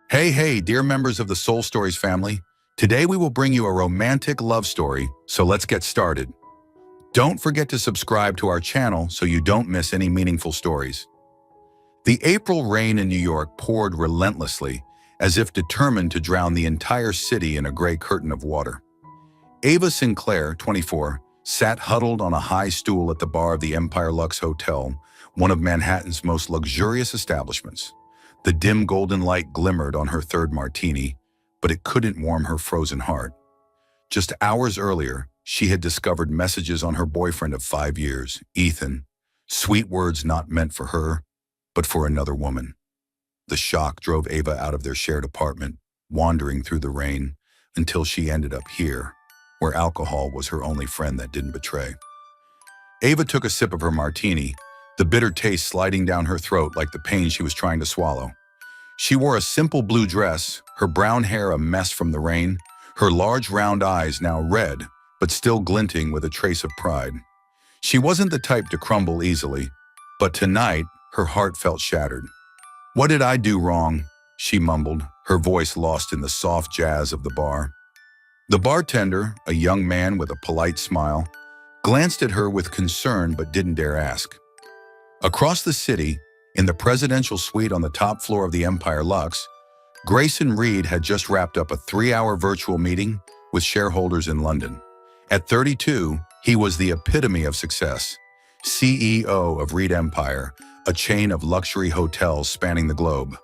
Hey, dear members of the Soul Stories family. Today we will bring you a romantic love story, so let's get started. Don't forget to subscribe to our channel so you don't miss any meaningful stories. The April rain in New York poured relentlessly, as if determined to drown the entire city in a gray curtain of water. Ava Sinclair, 24, sat huddled on a high stool at the bar of the Empire Lux Hotel, one of Manhattan's most luxurious establishments. The dim golden light glimmered on her third martini, but it couldn't warm her frozen heart. Just hours earlier, she had discovered messages on her boyfriend of 5 years, Ethan, sweet words not meant for her, but for another woman. The shock drove Ava out of their shared apartment, wandering through the rain, until she ended up here, where alcohol was her only friend that didn't betray. Ava took a sip of her martini, the bitter taste sliding down her throat like the pain she was trying to swallow. She wore a simple blue dress, her brown hair a mess from the rain, her large round eyes now red, but still glinting with a trace of pride. She wasn't the type to crumble easily, but tonight her heart felt shattered. "What did I do wrong?" she mumbled, her voice lost in the soft jazz of the bar. The bartender, a young man with a polite smile, glanced at her with concern but didn't dare ask. Across the city, in the presidential suite on the top floor of the Empire Lux, Grayson Reed had just wrapped up a 3-hour virtual meeting with shareholders in London. At 32, he was the epitome of success, CEO of Reed Empire, a chain of luxury hotels spanning the globe.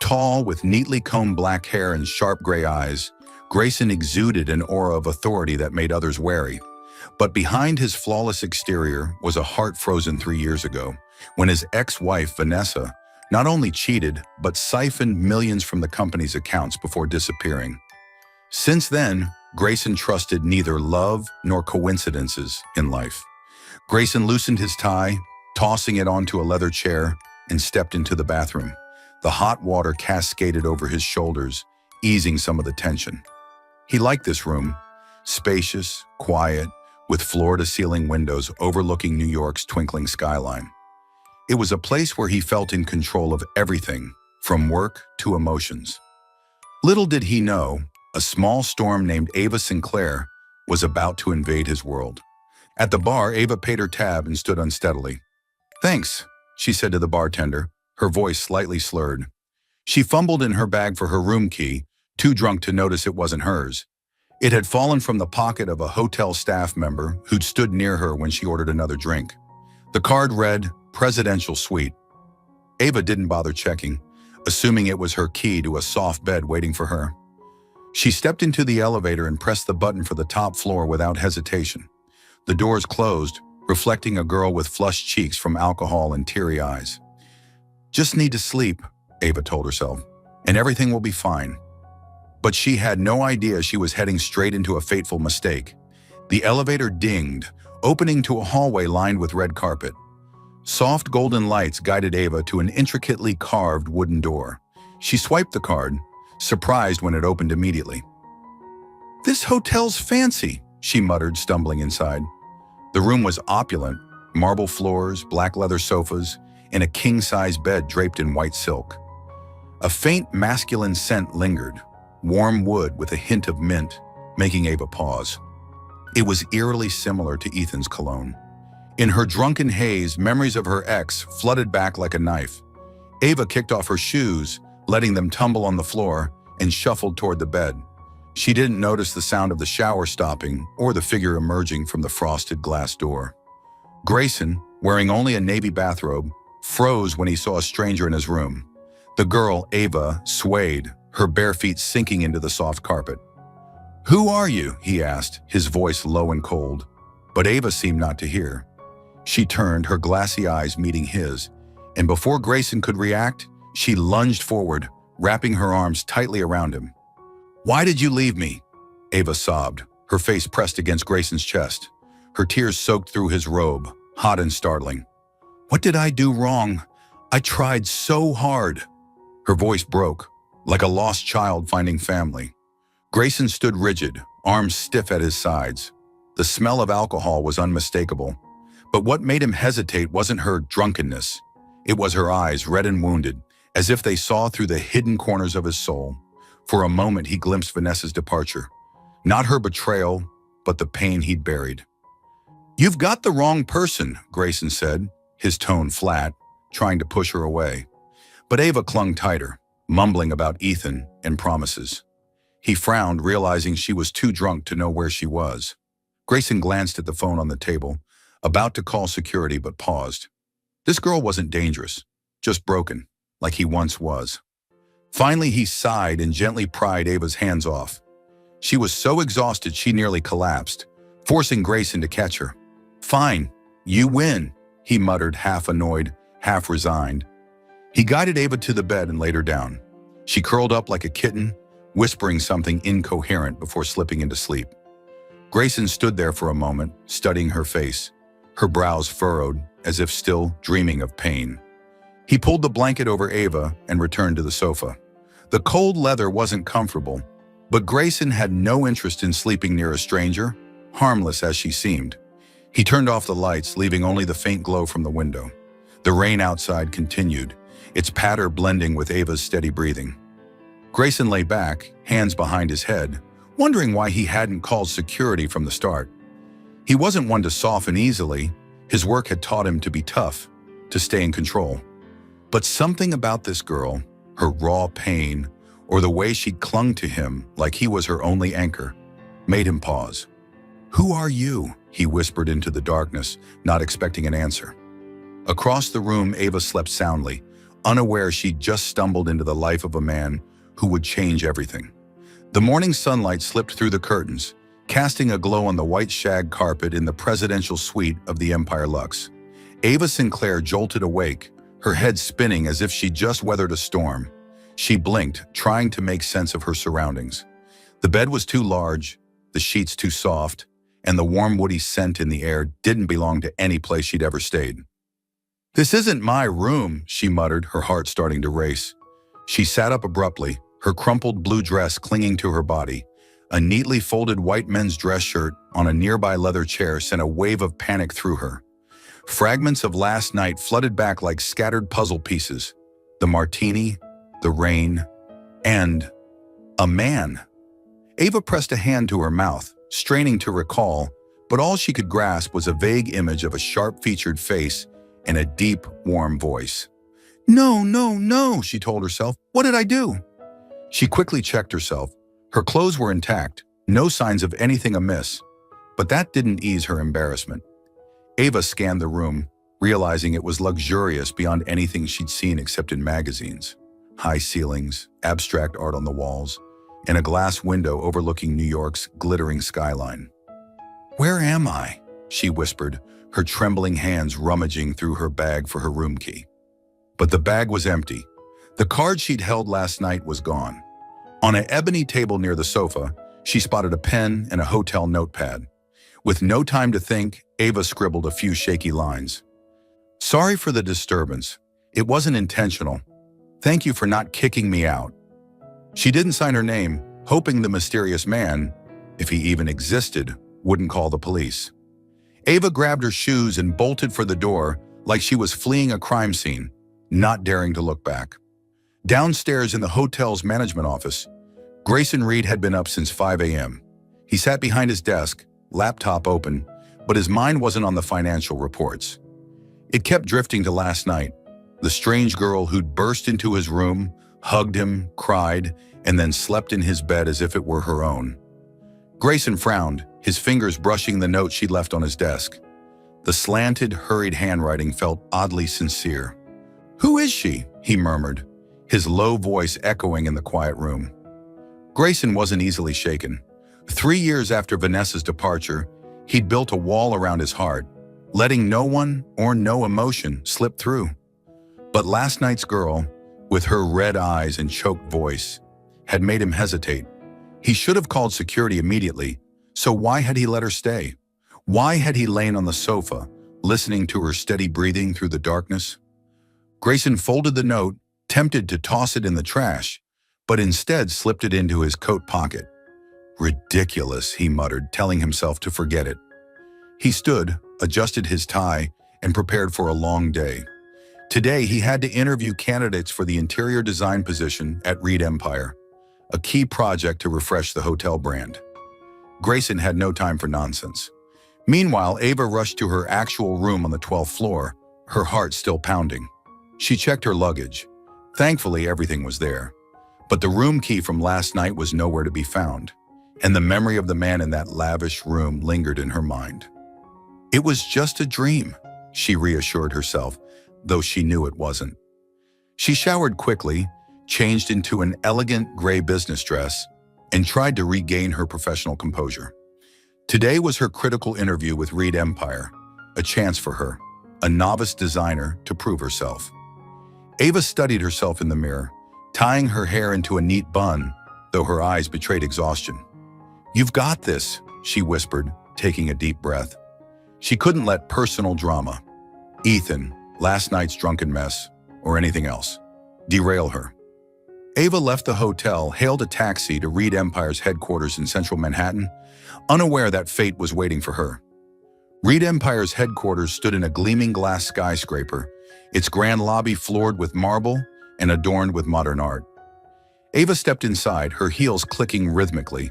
Tall, with neatly combed black hair and sharp gray eyes, Grayson exuded an aura of authority that made others wary. But behind his flawless exterior was a heart frozen 3 years ago, when his ex-wife, Vanessa, not only cheated, but siphoned millions from the company's accounts before disappearing. Since then, Grayson trusted neither love nor coincidences in life. Grayson loosened his tie, tossing it onto a leather chair, and stepped into the bathroom. The hot water cascaded over his shoulders, easing some of the tension. He liked this room, spacious, quiet, with floor-to-ceiling windows overlooking New York's twinkling skyline. It was a place where he felt in control of everything, from work to emotions. Little did he know, a small storm named Ava Sinclair was about to invade his world. At the bar, Ava paid her tab and stood unsteadily. "Thanks," she said to the bartender, her voice slightly slurred. She fumbled in her bag for her room key, too drunk to notice it wasn't hers. It had fallen from the pocket of a hotel staff member who'd stood near her when she ordered another drink. The card read, "Presidential Suite." Ava didn't bother checking, assuming it was her key to a soft bed waiting for her. She stepped into the elevator and pressed the button for the top floor without hesitation. The doors closed, reflecting a girl with flushed cheeks from alcohol and teary eyes. "Just need to sleep," Ava told herself, "and everything will be fine." But she had no idea she was heading straight into a fateful mistake. The elevator dinged, opening to a hallway lined with red carpet. Soft golden lights guided Ava to an intricately carved wooden door. She swiped the card, surprised when it opened immediately. "This hotel's fancy," she muttered, stumbling inside. The room was opulent, marble floors, black leather sofas, and a king-size bed draped in white silk. A faint masculine scent lingered, warm wood with a hint of mint, making Ava pause. It was eerily similar to Ethan's cologne. In her drunken haze, memories of her ex flooded back like a knife. Ava kicked off her shoes, letting them tumble on the floor, and shuffled toward the bed. She didn't notice the sound of the shower stopping or the figure emerging from the frosted glass door. Grayson, wearing only a navy bathrobe, froze when he saw a stranger in his room. The girl, Ava, swayed, her bare feet sinking into the soft carpet. "Who are you?" he asked, his voice low and cold. But Ava seemed not to hear. She turned, her glassy eyes meeting his, and before Grayson could react, she lunged forward, wrapping her arms tightly around him. "Why did you leave me?" Ava sobbed, her face pressed against Grayson's chest. Her tears soaked through his robe, hot and startling. "What did I do wrong? I tried so hard." Her voice broke, like a lost child finding family. Grayson stood rigid, arms stiff at his sides. The smell of alcohol was unmistakable. But what made him hesitate wasn't her drunkenness. It was her eyes, red and wounded, as if they saw through the hidden corners of his soul. For a moment, he glimpsed Vanessa's departure. Not her betrayal, but the pain he'd buried. "You've got the wrong person," Grayson said, his tone flat, trying to push her away. But Ava clung tighter, mumbling about Ethan and promises. He frowned, realizing she was too drunk to know where she was. Grayson glanced at the phone on the table, about to call security, but paused. This girl wasn't dangerous, just broken, like he once was. Finally, he sighed and gently pried Ava's hands off. She was so exhausted she nearly collapsed, forcing Grayson to catch her. "Fine, you win," he muttered, half annoyed, half resigned. He guided Ava to the bed and laid her down. She curled up like a kitten, whispering something incoherent before slipping into sleep. Grayson stood there for a moment, studying her face, her brows furrowed, as if still dreaming of pain. He pulled the blanket over Ava and returned to the sofa. The cold leather wasn't comfortable, but Grayson had no interest in sleeping near a stranger, harmless as she seemed. He turned off the lights, leaving only the faint glow from the window. The rain outside continued, its patter blending with Ava's steady breathing. Grayson lay back, hands behind his head, wondering why he hadn't called security from the start. He wasn't one to soften easily. His work had taught him to be tough, to stay in control. But something about this girl, her raw pain, or the way she clung to him like he was her only anchor, made him pause. "Who are you?" he whispered into the darkness, not expecting an answer. Across the room, Ava slept soundly, unaware she'd just stumbled into the life of a man who would change everything. The morning sunlight slipped through the curtains, casting a glow on the white shag carpet in the presidential suite of the Empire Luxe. Ava Sinclair jolted awake, her head spinning as if she'd just weathered a storm. She blinked, trying to make sense of her surroundings. The bed was too large, the sheets too soft, and the warm woody scent in the air didn't belong to any place she'd ever stayed. "This isn't my room," she muttered, her heart starting to race. She sat up abruptly, her crumpled blue dress clinging to her body. A neatly folded white men's dress shirt on a nearby leather chair sent a wave of panic through her. Fragments of last night flooded back like scattered puzzle pieces. The martini, the rain, and a man. Ava pressed a hand to her mouth, straining to recall, but all she could grasp was a vague image of a sharp-featured face and a deep, warm voice. "No, no, no," she told herself. "What did I do?" She quickly checked herself. Her clothes were intact, no signs of anything amiss, but that didn't ease her embarrassment. Ava scanned the room, realizing it was luxurious beyond anything she'd seen except in magazines. High ceilings, abstract art on the walls, and a glass window overlooking New York's glittering skyline. "Where am I?" she whispered, her trembling hands rummaging through her bag for her room key. But the bag was empty. The card she'd held last night was gone. On an ebony table near the sofa, she spotted a pen and a hotel notepad. With no time to think, Ava scribbled a few shaky lines. "Sorry for the disturbance. It wasn't intentional. Thank you for not kicking me out." She didn't sign her name, hoping the mysterious man, if he even existed, wouldn't call the police. Ava grabbed her shoes and bolted for the door like she was fleeing a crime scene, not daring to look back. Downstairs in the hotel's management office, Grayson Reed had been up since 5 a.m. He sat behind his desk, laptop open, but his mind wasn't on the financial reports. It kept drifting to last night, the strange girl who'd burst into his room, hugged him, cried, and then slept in his bed as if it were her own. Grayson frowned, his fingers brushing the note she'd left on his desk. The slanted, hurried handwriting felt oddly sincere. "Who is she?" he murmured, his low voice echoing in the quiet room. Grayson wasn't easily shaken. 3 years after Vanessa's departure, he'd built a wall around his heart, letting no one or no emotion slip through. But last night's girl, with her red eyes and choked voice, had made him hesitate. He should have called security immediately, so why had he let her stay? Why had he lain on the sofa, listening to her steady breathing through the darkness? Grayson folded the note, tempted to toss it in the trash, but instead slipped it into his coat pocket. "Ridiculous," he muttered, telling himself to forget it. He stood, adjusted his tie, and prepared for a long day. Today, he had to interview candidates for the interior design position at Reed Empire, a key project to refresh the hotel brand. Grayson had no time for nonsense. Meanwhile, Ava rushed to her actual room on the 12th floor, her heart still pounding. She checked her luggage. Thankfully, everything was there. But the room key from last night was nowhere to be found, and the memory of the man in that lavish room lingered in her mind. It was just a dream, she reassured herself, though she knew it wasn't. She showered quickly, changed into an elegant gray business dress, and tried to regain her professional composure. Today was her critical interview with Reed Empire, a chance for her, a novice designer, to prove herself. Ava studied herself in the mirror, tying her hair into a neat bun, though her eyes betrayed exhaustion. "You've got this," she whispered, taking a deep breath. She couldn't let personal drama, Ethan, last night's drunken mess, or anything else, derail her. Ava left the hotel, hailed a taxi to Reed Empire's headquarters in central Manhattan, unaware that fate was waiting for her. Reed Empire's headquarters stood in a gleaming glass skyscraper, its grand lobby floored with marble and adorned with modern art. Ava stepped inside, her heels clicking rhythmically.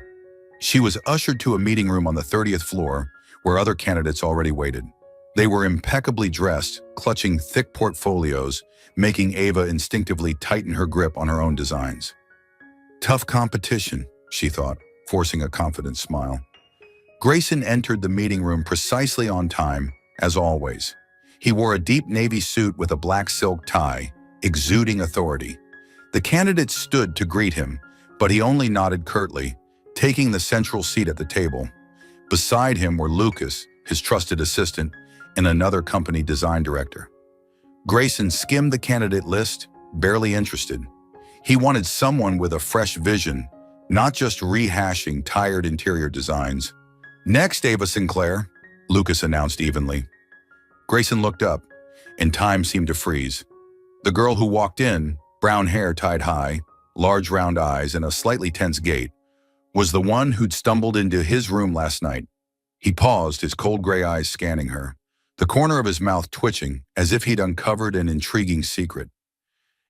She was ushered to a meeting room on the 30th floor, where other candidates already waited. They were impeccably dressed, clutching thick portfolios, making Ava instinctively tighten her grip on her own designs. Tough competition, she thought, forcing a confident smile. Grayson entered the meeting room precisely on time, as always. He wore a deep navy suit with a black silk tie, exuding authority. The candidates stood to greet him, but he only nodded curtly, taking the central seat at the table. Beside him were Lucas, his trusted assistant, and another company design director. Grayson skimmed the candidate list, barely interested. He wanted someone with a fresh vision, not just rehashing tired interior designs. "Next, Ava Sinclair," Lucas announced evenly. Grayson looked up, and time seemed to freeze. The girl who walked in, brown hair tied high, large round eyes, and a slightly tense gait, was the one who'd stumbled into his room last night. He paused, his cold gray eyes scanning her, the corner of his mouth twitching as if he'd uncovered an intriguing secret.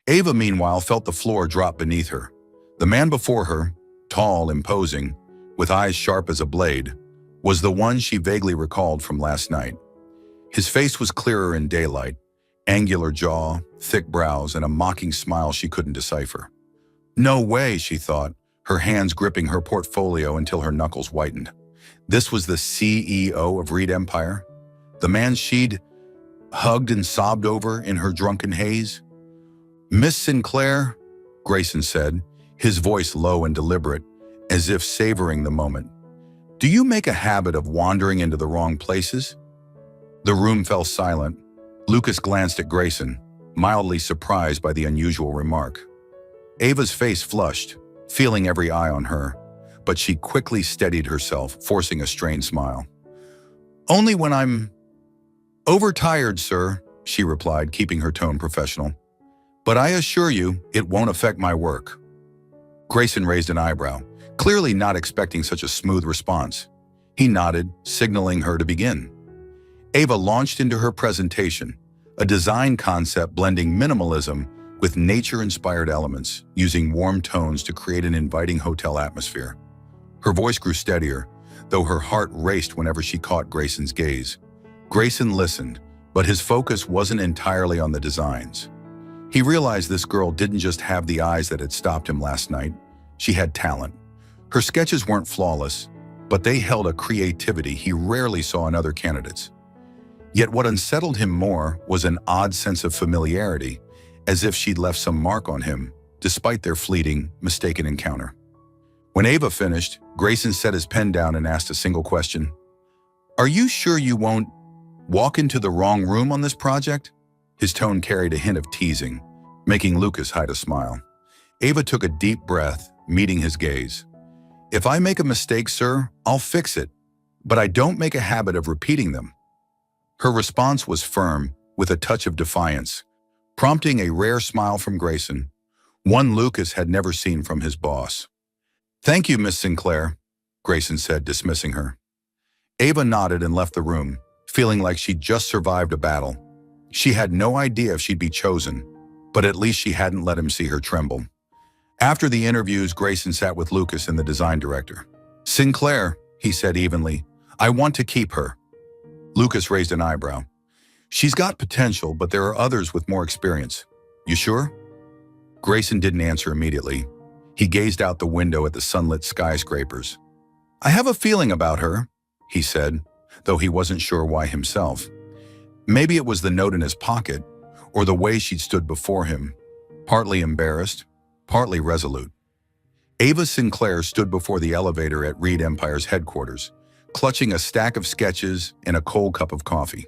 Ava, meanwhile, felt the floor drop beneath her. The man before her, tall, imposing, with eyes sharp as a blade, was the one she vaguely recalled from last night. His face was clearer in daylight, angular jaw, thick brows, and a mocking smile she couldn't decipher. No way, she thought, her hands gripping her portfolio until her knuckles whitened. This was the CEO of Reed Empire? The man she'd hugged and sobbed over in her drunken haze? "Miss Sinclair," Grayson said, his voice low and deliberate, as if savoring the moment. "Do you make a habit of wandering into the wrong places?" The room fell silent. Lucas glanced at Grayson, mildly surprised by the unusual remark. Ava's face flushed, feeling every eye on her, but she quickly steadied herself, forcing a strained smile. "Only when I'm overtired, sir," she replied, keeping her tone professional. "But I assure you, it won't affect my work." Grayson raised an eyebrow, clearly not expecting such a smooth response. He nodded, signaling her to begin. Ava launched into her presentation, a design concept blending minimalism with nature-inspired elements, using warm tones to create an inviting hotel atmosphere. Her voice grew steadier, though her heart raced whenever she caught Grayson's gaze. Grayson listened, but his focus wasn't entirely on the designs. He realized this girl didn't just have the eyes that had stopped him last night. She had talent. Her sketches weren't flawless, but they held a creativity he rarely saw in other candidates. Yet what unsettled him more was an odd sense of familiarity, as if she'd left some mark on him, despite their fleeting, mistaken encounter. When Ava finished, Grayson set his pen down and asked a single question. "Are you sure you won't walk into the wrong room on this project?" His tone carried a hint of teasing, making Lucas hide a smile. Ava took a deep breath, meeting his gaze. "If I make a mistake, sir, I'll fix it, but I don't make a habit of repeating them." Her response was firm, with a touch of defiance, prompting a rare smile from Grayson, one Lucas had never seen from his boss. "Thank you, Miss Sinclair," Grayson said, dismissing her. Ava nodded and left the room, feeling like she'd just survived a battle. She had no idea if she'd be chosen, but at least she hadn't let him see her tremble. After the interviews, Grayson sat with Lucas and the design director. "Sinclair," he said evenly, "I want to keep her." Lucas raised an eyebrow. "She's got potential, but there are others with more experience. You sure?" Grayson didn't answer immediately. He gazed out the window at the sunlit skyscrapers. "I have a feeling about her," he said, though he wasn't sure why himself. Maybe it was the note in his pocket, or the way she'd stood before him, partly embarrassed, partly resolute. Ava Sinclair stood before the elevator at Reed Empire's headquarters, clutching a stack of sketches and a cold cup of coffee.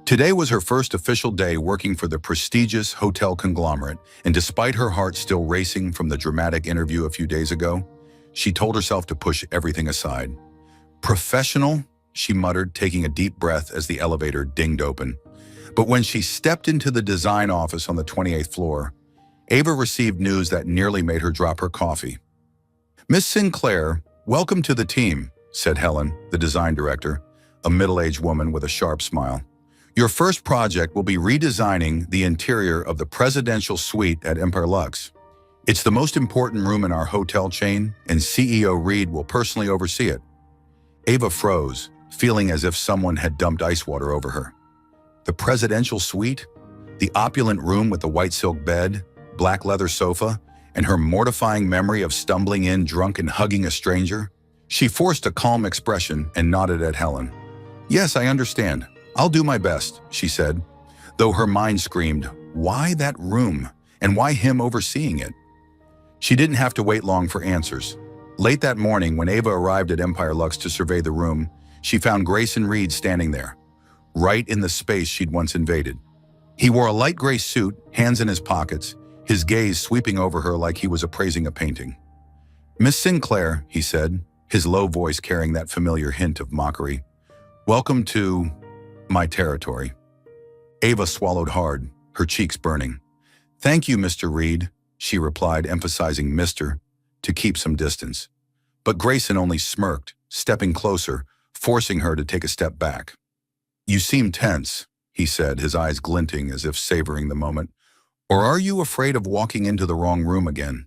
Today was her first official day working for the prestigious hotel conglomerate, and despite her heart still racing from the dramatic interview a few days ago, she told herself to push everything aside. "Professional?" she muttered, taking a deep breath as the elevator dinged open. But when she stepped into the design office on the 28th floor, Ava received news that nearly made her drop her coffee. "Miss Sinclair, welcome to the team," said Helen, the design director, a middle-aged woman with a sharp smile. "Your first project will be redesigning the interior of the presidential suite at Empire Lux. It's the most important room in our hotel chain, and CEO Reed will personally oversee it." Ava froze, feeling as if someone had dumped ice water over her. The presidential suite? The opulent room with the white silk bed, black leather sofa, and her mortifying memory of stumbling in drunk and hugging a stranger? She forced a calm expression and nodded at Helen. "Yes, I understand. I'll do my best," she said, though her mind screamed, why that room, and why him overseeing it? She didn't have to wait long for answers. Late that morning, when Ava arrived at Empire Lux to survey the room, she found Grayson Reed standing there, right in the space she'd once invaded. He wore a light gray suit, hands in his pockets, his gaze sweeping over her like he was appraising a painting. "Miss Sinclair," he said, his low voice carrying that familiar hint of mockery, "welcome to my territory." Ava swallowed hard, her cheeks burning. "Thank you, Mr. Reed," she replied, emphasizing Mr. to keep some distance. But Grayson only smirked, stepping closer, forcing her to take a step back. "You seem tense," he said, his eyes glinting as if savoring the moment. "Or are you afraid of walking into the wrong room again?"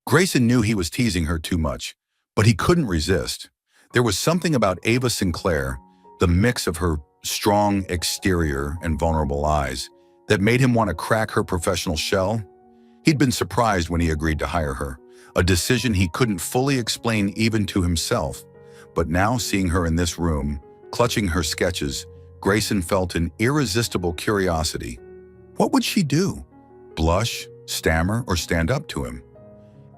Grayson knew he was teasing her too much, but he couldn't resist. There was something about Ava Sinclair, the mix of her strong exterior and vulnerable eyes, that made him want to crack her professional shell. He'd been surprised when he agreed to hire her, a decision he couldn't fully explain even to himself. But now, seeing her in this room, clutching her sketches, Grayson felt an irresistible curiosity. What would she do? Blush, stammer, or stand up to him?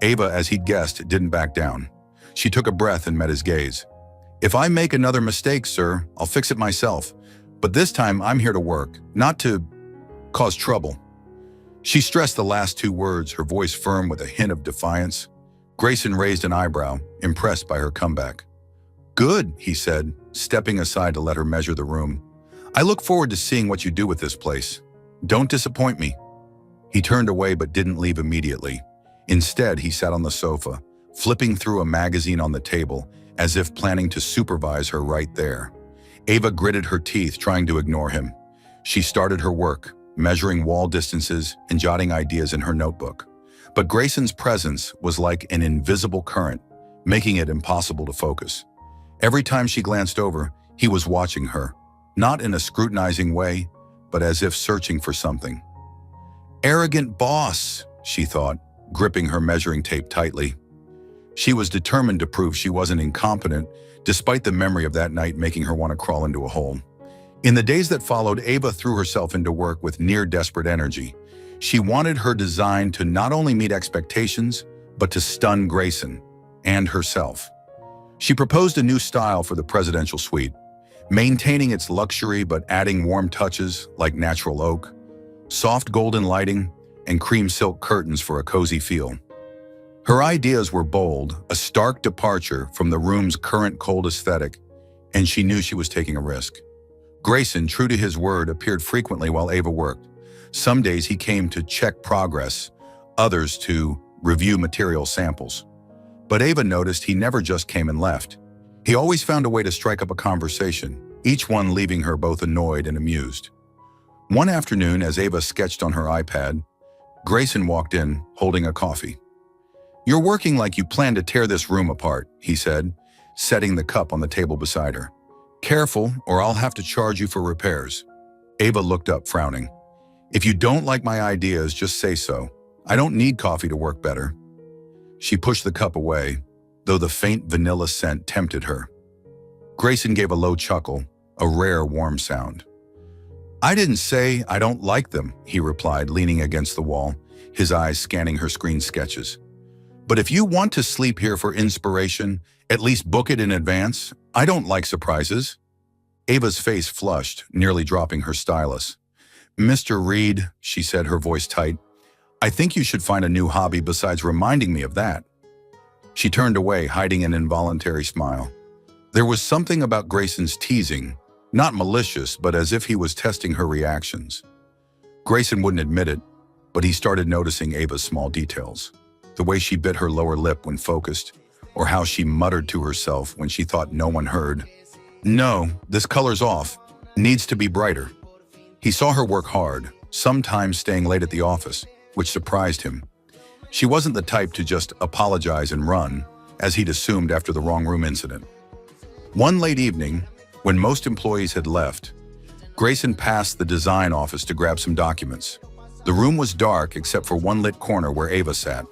Ava, as he'd guessed, didn't back down. She took a breath and met his gaze. "If I make another mistake, sir, I'll fix it myself. But this time, I'm here to work, not to cause trouble." She stressed the last two words, her voice firm with a hint of defiance. Grayson raised an eyebrow, impressed by her comeback. "Good," he said, stepping aside to let her measure the room. "I look forward to seeing what you do with this place. Don't disappoint me." He turned away but didn't leave immediately. Instead, he sat on the sofa, flipping through a magazine on the table, as if planning to supervise her right there. Ava gritted her teeth, trying to ignore him. She started her work, measuring wall distances and jotting ideas in her notebook. But Grayson's presence was like an invisible current, making it impossible to focus. Every time she glanced over, he was watching her, not in a scrutinizing way, but as if searching for something. "Arrogant boss," she thought, gripping her measuring tape tightly. She was determined to prove she wasn't incompetent, despite the memory of that night making her want to crawl into a hole. In the days that followed, Ava threw herself into work with near-desperate energy. She wanted her design to not only meet expectations, but to stun Grayson and herself. She proposed a new style for the presidential suite, maintaining its luxury but adding warm touches like natural oak, soft golden lighting, and cream silk curtains for a cozy feel. Her ideas were bold, a stark departure from the room's current cold aesthetic, and she knew she was taking a risk. Grayson, true to his word, appeared frequently while Ava worked. Some days he came to check progress, others to review material samples. But Ava noticed he never just came and left. He always found a way to strike up a conversation, each one leaving her both annoyed and amused. One afternoon, as Ava sketched on her iPad, Grayson walked in, holding a coffee. "You're working like you plan to tear this room apart," he said, setting the cup on the table beside her. "Careful, or I'll have to charge you for repairs." Ava looked up, frowning. "If you don't like my ideas, just say so. I don't need coffee to work better." She pushed the cup away, though the faint vanilla scent tempted her. Grayson gave a low chuckle, a rare warm sound. "I didn't say I don't like them," he replied, leaning against the wall, his eyes scanning her screen sketches. "But if you want to sleep here for inspiration, at least book it in advance. I don't like surprises." Ava's face flushed, nearly dropping her stylus. "Mr. Reed," she said, her voice tight, "I think you should find a new hobby besides reminding me of that." She turned away, hiding an involuntary smile. There was something about Grayson's teasing, not malicious, but as if he was testing her reactions. Grayson wouldn't admit it, but he started noticing Ava's small details. The way she bit her lower lip when focused, or how she muttered to herself when she thought no one heard. "No, this color's off. Needs to be brighter." He saw her work hard, sometimes staying late at the office, which surprised him. She wasn't the type to just apologize and run, as he'd assumed after the wrong room incident. One late evening, when most employees had left, Grayson passed the design office to grab some documents. The room was dark except for one lit corner where Ava sat.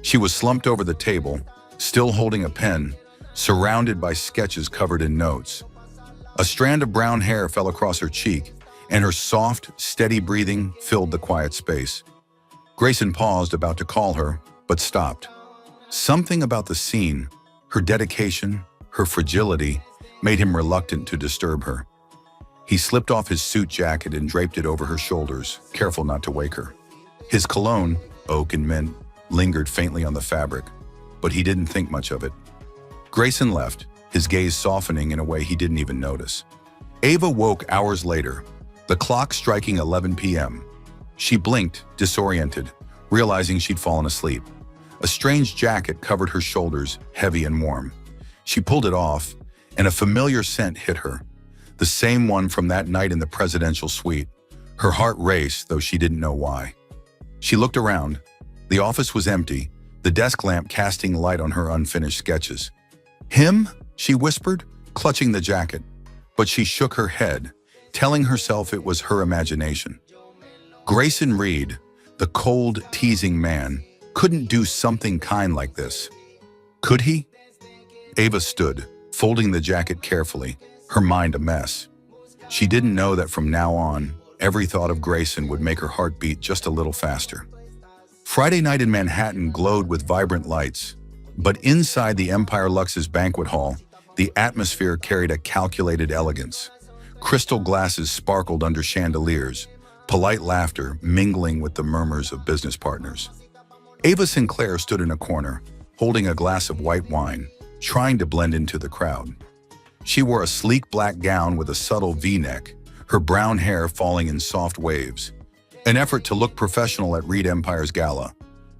She was slumped over the table, still holding a pen, surrounded by sketches covered in notes. A strand of brown hair fell across her cheek, and her soft, steady breathing filled the quiet space. Grayson paused, about to call her, but stopped. Something about the scene, her dedication, her fragility, made him reluctant to disturb her. He slipped off his suit jacket and draped it over her shoulders, careful not to wake her. His cologne, oak and mint, lingered faintly on the fabric, but he didn't think much of it. Grayson left, his gaze softening in a way he didn't even notice. Ava woke hours later, the clock striking 11 p.m. She blinked, disoriented, realizing she'd fallen asleep. A strange jacket covered her shoulders, heavy and warm. She pulled it off, and a familiar scent hit her, the same one from that night in the presidential suite. Her heart raced, though she didn't know why. She looked around. The office was empty, the desk lamp casting light on her unfinished sketches. "Him?" she whispered, clutching the jacket, but she shook her head, telling herself it was her imagination. Grayson Reed, the cold, teasing man, couldn't do something kind like this. Could he? Ava stood, folding the jacket carefully, her mind a mess. She didn't know that from now on, every thought of Grayson would make her heart beat just a little faster. Friday night in Manhattan glowed with vibrant lights, but inside the Empire Luxe's banquet hall, the atmosphere carried a calculated elegance. Crystal glasses sparkled under chandeliers, polite laughter mingling with the murmurs of business partners. Ava Sinclair stood in a corner, holding a glass of white wine, trying to blend into the crowd. She wore a sleek black gown with a subtle V-neck, her brown hair falling in soft waves, an effort to look professional at Reed Empire's gala,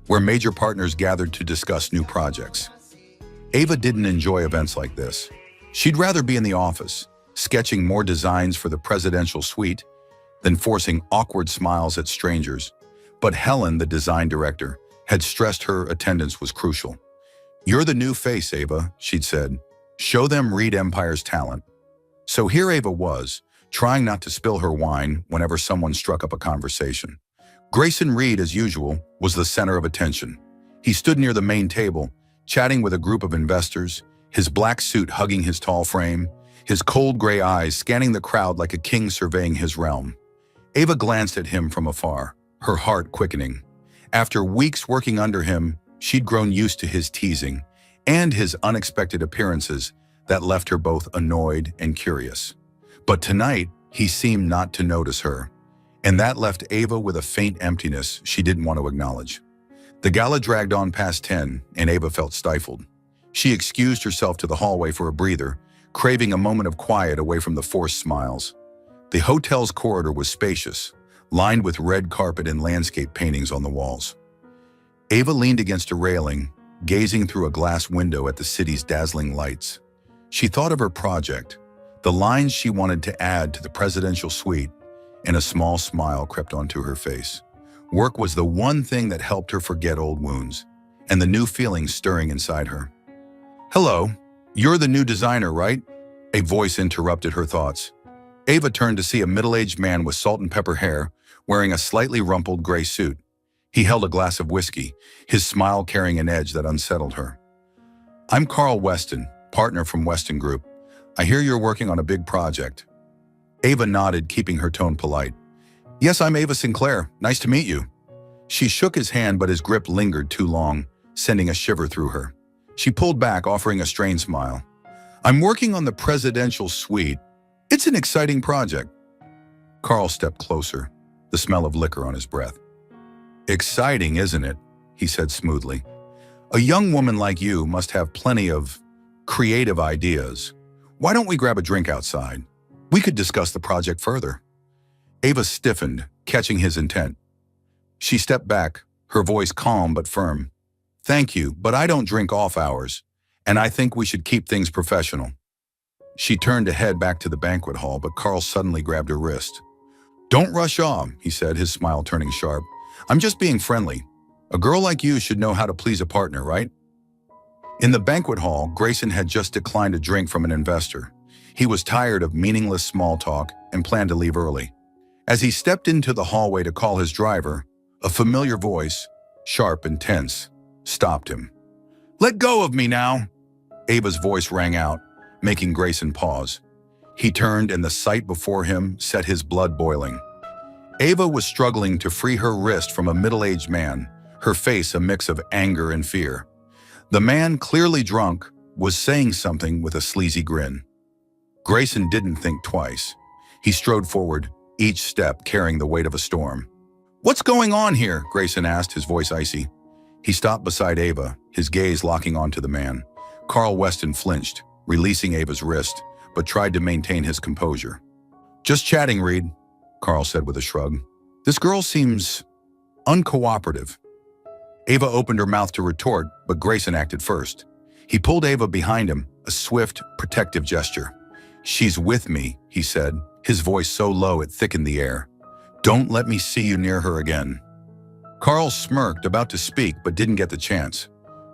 where major partners gathered to discuss new projects. Ava didn't enjoy events like this. She'd rather be in the office, sketching more designs for the presidential suite than forcing awkward smiles at strangers. But Helen, the design director, had stressed her attendance was crucial. "You're the new face, Ava," she'd said. "Show them Reed Empire's talent." So here Ava was, trying not to spill her wine whenever someone struck up a conversation. Grayson Reed, as usual, was the center of attention. He stood near the main table, chatting with a group of investors, his black suit hugging his tall frame, his cold gray eyes scanning the crowd like a king surveying his realm. Ava glanced at him from afar, her heart quickening. After weeks working under him, she'd grown used to his teasing and his unexpected appearances that left her both annoyed and curious. But tonight, he seemed not to notice her, and that left Ava with a faint emptiness she didn't want to acknowledge. The gala dragged on past 10, and Ava felt stifled. She excused herself to the hallway for a breather, craving a moment of quiet away from the forced smiles. The hotel's corridor was spacious, lined with red carpet and landscape paintings on the walls. Ava leaned against a railing, gazing through a glass window at the city's dazzling lights. She thought of her project, the lines she wanted to add to the presidential suite, and a small smile crept onto her face. Work was the one thing that helped her forget old wounds, and the new feelings stirring inside her. "Hello, you're the new designer, right?" A voice interrupted her thoughts. Ava turned to see a middle-aged man with salt and pepper hair, wearing a slightly rumpled gray suit. He held a glass of whiskey, his smile carrying an edge that unsettled her. "I'm Carl Weston, partner from Weston Group. I hear you're working on a big project." Ava nodded, keeping her tone polite. "Yes, I'm Ava Sinclair. Nice to meet you." She shook his hand, but his grip lingered too long, sending a shiver through her. She pulled back, offering a strained smile. "I'm working on the presidential suite. It's an exciting project." Carl stepped closer, the smell of liquor on his breath. "Exciting, isn't it?" he said smoothly. "A young woman like you must have plenty of creative ideas. Why don't we grab a drink outside? We could discuss the project further." Ava stiffened, catching his intent. She stepped back, her voice calm but firm. "Thank you, but I don't drink off hours, and I think we should keep things professional." She turned to head back to the banquet hall, but Carl suddenly grabbed her wrist. "Don't rush off," he said, his smile turning sharp. "I'm just being friendly. A girl like you should know how to please a partner, right?" In the banquet hall, Grayson had just declined a drink from an investor. He was tired of meaningless small talk and planned to leave early. As he stepped into the hallway to call his driver, a familiar voice, sharp and tense, stopped him. "Let go of me now!" Ava's voice rang out, making Grayson pause. He turned, and the sight before him set his blood boiling. Ava was struggling to free her wrist from a middle-aged man, her face a mix of anger and fear. The man, clearly drunk, was saying something with a sleazy grin. Grayson didn't think twice. He strode forward, each step carrying the weight of a storm. "What's going on here?" Grayson asked, his voice icy. He stopped beside Ava, his gaze locking onto the man. Carl Weston flinched, releasing Ava's wrist, but tried to maintain his composure. "Just chatting, Reed," Carl said with a shrug. "This girl seems uncooperative." Ava opened her mouth to retort, but Grayson acted first. He pulled Ava behind him, a swift, protective gesture. "She's with me," he said, his voice so low it thickened the air. "Don't let me see you near her again." Carl smirked, about to speak, but didn't get the chance.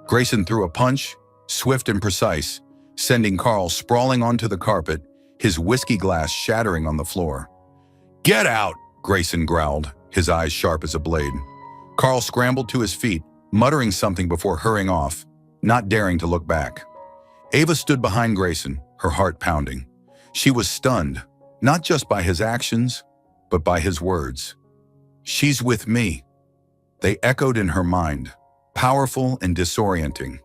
Grayson threw a punch, swift and precise, sending Carl sprawling onto the carpet, his whiskey glass shattering on the floor. "Get out!" Grayson growled, his eyes sharp as a blade. Carl scrambled to his feet, muttering something before hurrying off, not daring to look back. Ava stood behind Grayson, her heart pounding. She was stunned, not just by his actions, but by his words. "She's with me." They echoed in her mind, powerful and disorienting.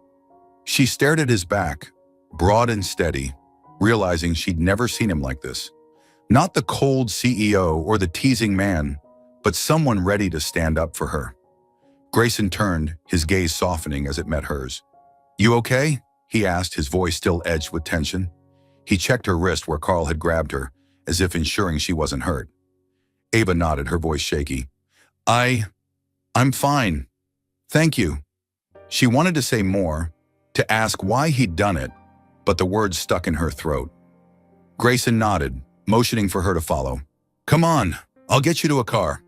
She stared at his back, broad and steady, realizing she'd never seen him like this. Not the cold CEO or the teasing man, but someone ready to stand up for her. Grayson turned, his gaze softening as it met hers. "You okay?" he asked, his voice still edged with tension. He checked her wrist where Carl had grabbed her, as if ensuring she wasn't hurt. Ava nodded, her voice shaky. I'm fine. Thank you." She wanted to say more, to ask why he'd done it, but the words stuck in her throat. Grayson nodded, motioning for her to follow. "Come on, I'll get you to a car."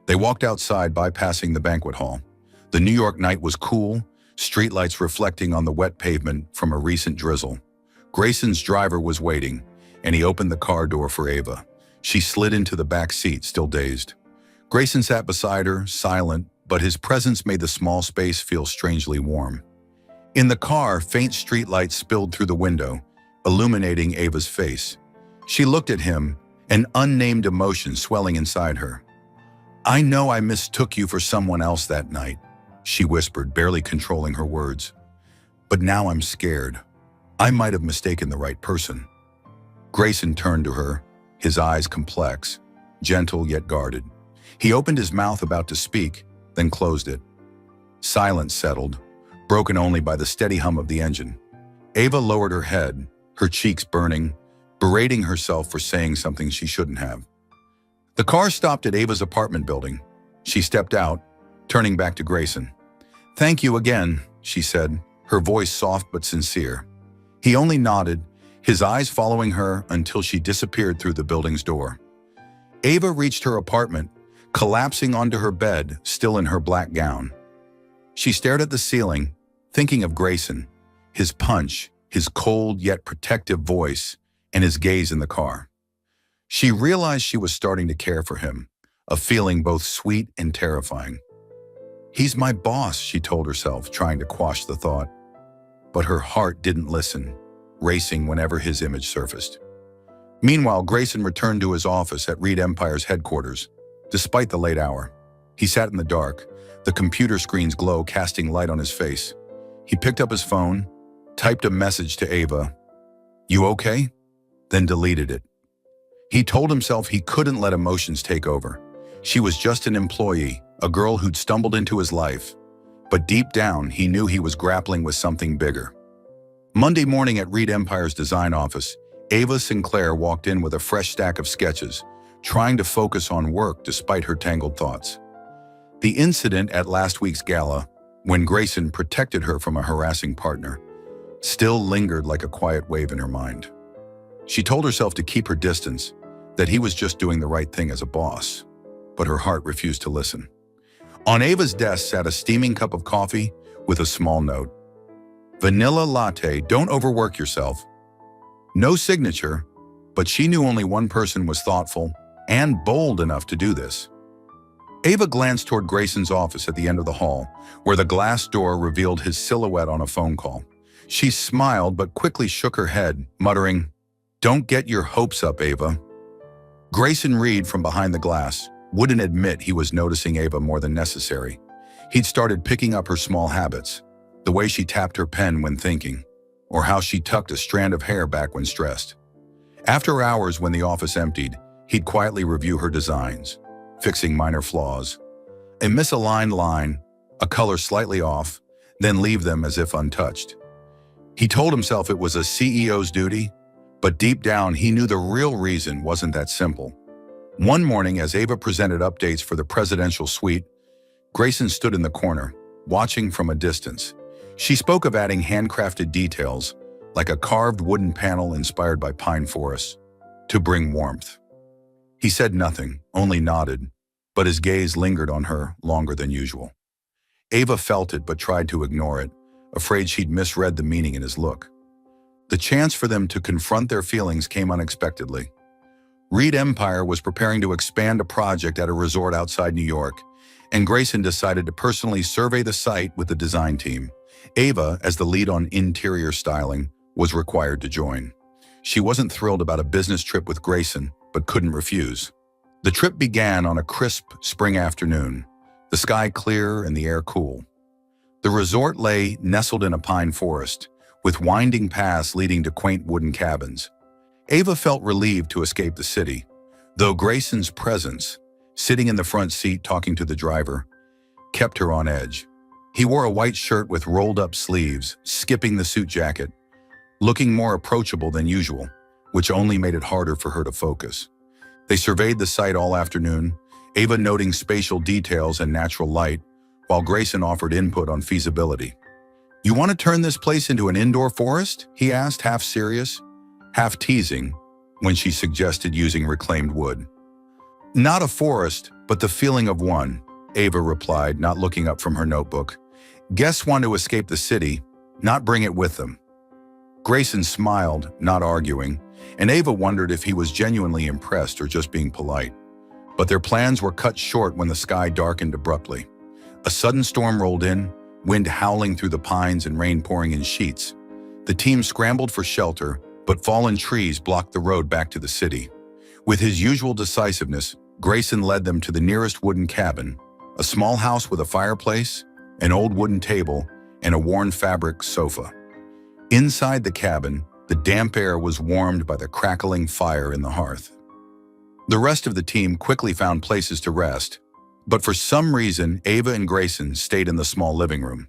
They walked outside, bypassing the banquet hall. The New York night was cool, streetlights reflecting on the wet pavement from a recent drizzle. Grayson's driver was waiting, and he opened the car door for Ava. She slid into the back seat, still dazed. Grayson sat beside her, silent, but his presence made the small space feel strangely warm. In the car, faint streetlights spilled through the window, illuminating Ava's face. She looked at him, an unnamed emotion swelling inside her. "I know I mistook you for someone else that night," she whispered, barely controlling her words. "But now I'm scared. I might have mistaken the right person." Grayson turned to her, his eyes complex, gentle yet guarded. He opened his mouth about to speak, then closed it. Silence settled, broken only by the steady hum of the engine. Ava lowered her head, her cheeks burning, berating herself for saying something she shouldn't have. The car stopped at Ava's apartment building. She stepped out, turning back to Grayson. "Thank you again," she said, her voice soft but sincere. He only nodded, his eyes following her until she disappeared through the building's door. Ava reached her apartment, collapsing onto her bed, still in her black gown. She stared at the ceiling, thinking of Grayson, his punch, his cold yet protective voice, and his gaze in the car. She realized she was starting to care for him, a feeling both sweet and terrifying. "He's my boss," she told herself, trying to quash the thought. But her heart didn't listen, racing whenever his image surfaced. Meanwhile, Grayson returned to his office at Reed Empire's headquarters. Despite the late hour, he sat in the dark, the computer screen's glow casting light on his face. He picked up his phone, typed a message to Ava, "You okay?" then deleted it. He told himself he couldn't let emotions take over. She was just an employee, a girl who'd stumbled into his life. But deep down, he knew he was grappling with something bigger. Monday morning at Reed Empire's design office, Ava Sinclair walked in with a fresh stack of sketches, trying to focus on work despite her tangled thoughts. The incident at last week's gala, when Grayson protected her from a harassing partner, still lingered like a quiet wave in her mind. She told herself to keep her distance, that he was just doing the right thing as a boss, but her heart refused to listen. On Ava's desk sat a steaming cup of coffee with a small note. "Vanilla latte, don't overwork yourself." No signature, but she knew only one person was thoughtful and bold enough to do this. Ava glanced toward Grayson's office at the end of the hall, where the glass door revealed his silhouette on a phone call. She smiled but quickly shook her head, muttering, "Don't get your hopes up, Ava." Grayson Reed, from behind the glass, wouldn't admit he was noticing Ava more than necessary. He'd started picking up her small habits, the way she tapped her pen when thinking, or how she tucked a strand of hair back when stressed. After hours when the office emptied, he'd quietly review her designs, fixing minor flaws. A misaligned line, a color slightly off, then leave them as if untouched. He told himself it was a CEO's duty, but deep down he knew the real reason wasn't that simple. One morning, as Ava presented updates for the presidential suite, Grayson stood in the corner, watching from a distance. She spoke of adding handcrafted details, like a carved wooden panel inspired by pine forests, to bring warmth. He said nothing, only nodded, but his gaze lingered on her longer than usual. Ava felt it but tried to ignore it, afraid she'd misread the meaning in his look. The chance for them to confront their feelings came unexpectedly. Reed Empire was preparing to expand a project at a resort outside New York, and Grayson decided to personally survey the site with the design team. Ava, as the lead on interior styling, was required to join. She wasn't thrilled about a business trip with Grayson, but couldn't refuse. The trip began on a crisp spring afternoon, the sky clear and the air cool. The resort lay nestled in a pine forest, with winding paths leading to quaint wooden cabins. Ava felt relieved to escape the city, though Grayson's presence, sitting in the front seat talking to the driver, kept her on edge. He wore a white shirt with rolled-up sleeves, skipping the suit jacket, looking more approachable than usual, which only made it harder for her to focus. They surveyed the site all afternoon, Ava noting spatial details and natural light, while Grayson offered input on feasibility. "You want to turn this place into an indoor forest?" he asked, half serious, half teasing, when she suggested using reclaimed wood. "Not a forest, but the feeling of one," Ava replied, not looking up from her notebook. "Guests want to escape the city, not bring it with them." Grayson smiled, not arguing, and Ava wondered if he was genuinely impressed or just being polite. But their plans were cut short when the sky darkened abruptly. A sudden storm rolled in, wind howling through the pines and rain pouring in sheets. The team scrambled for shelter, but fallen trees blocked the road back to the city. With his usual decisiveness, Grayson led them to the nearest wooden cabin, a small house with a fireplace, an old wooden table, and a worn fabric sofa. Inside the cabin, the damp air was warmed by the crackling fire in the hearth. The rest of the team quickly found places to rest, but for some reason, Ava and Grayson stayed in the small living room.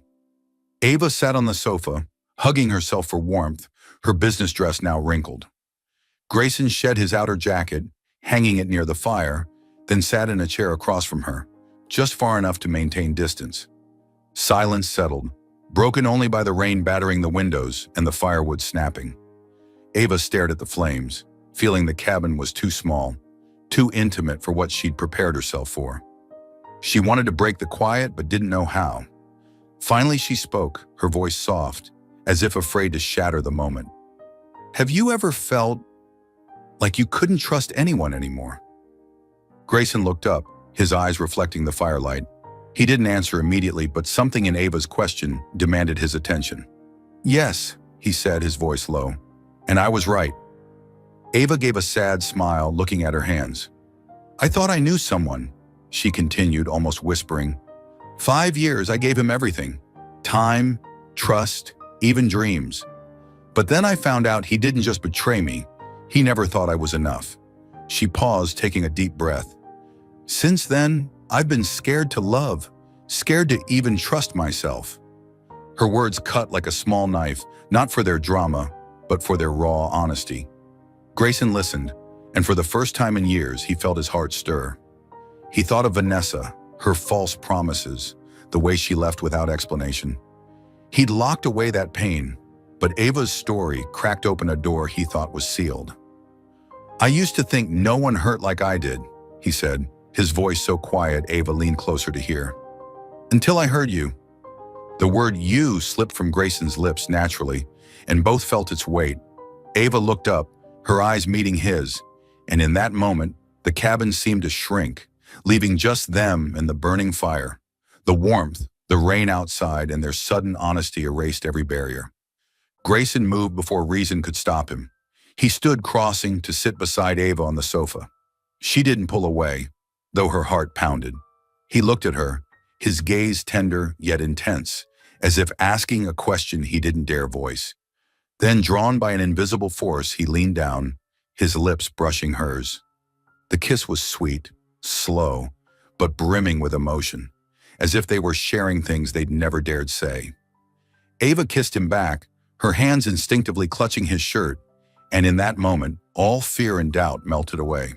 Ava sat on the sofa, hugging herself for warmth, her business dress now wrinkled. Grayson shed his outer jacket, hanging it near the fire, then sat in a chair across from her, just far enough to maintain distance. Silence settled, broken only by the rain battering the windows and the firewood snapping. Ava stared at the flames, feeling the cabin was too small, too intimate for what she'd prepared herself for. She wanted to break the quiet but didn't know how. Finally she spoke, her voice soft, as if afraid to shatter the moment. "Have you ever felt like you couldn't trust anyone anymore?" Grayson looked up, his eyes reflecting the firelight. He didn't answer immediately, but something in Ava's question demanded his attention. "Yes," he said, his voice low, "and I was right." Ava gave a sad smile, looking at her hands. "I thought I knew someone," she continued, almost whispering. 5 years I gave him everything. Time, trust, even dreams. But then I found out he didn't just betray me, he never thought I was enough." She paused, taking a deep breath. "Since then, I've been scared to love, scared to even trust myself." Her words cut like a small knife, not for their drama, but for their raw honesty. Grayson listened, and for the first time in years, he felt his heart stir. He thought of Vanessa, her false promises, the way she left without explanation. He'd locked away that pain, but Ava's story cracked open a door he thought was sealed. "I used to think no one hurt like I did," he said, his voice so quiet Ava leaned closer to hear. "Until I heard you." The word "you" slipped from Grayson's lips naturally, and both felt its weight. Ava looked up, her eyes meeting his, and in that moment, the cabin seemed to shrink, leaving just them and the burning fire. The warmth, the rain outside, and their sudden honesty erased every barrier. Grayson moved before reason could stop him. He stood crossing to sit beside Ava on the sofa. She didn't pull away, though her heart pounded. He looked at her, his gaze tender yet intense, as if asking a question he didn't dare voice. Then, drawn by an invisible force, he leaned down, his lips brushing hers. The kiss was sweet, slow, but brimming with emotion, as if they were sharing things they'd never dared say. Ava kissed him back, her hands instinctively clutching his shirt, and in that moment, all fear and doubt melted away.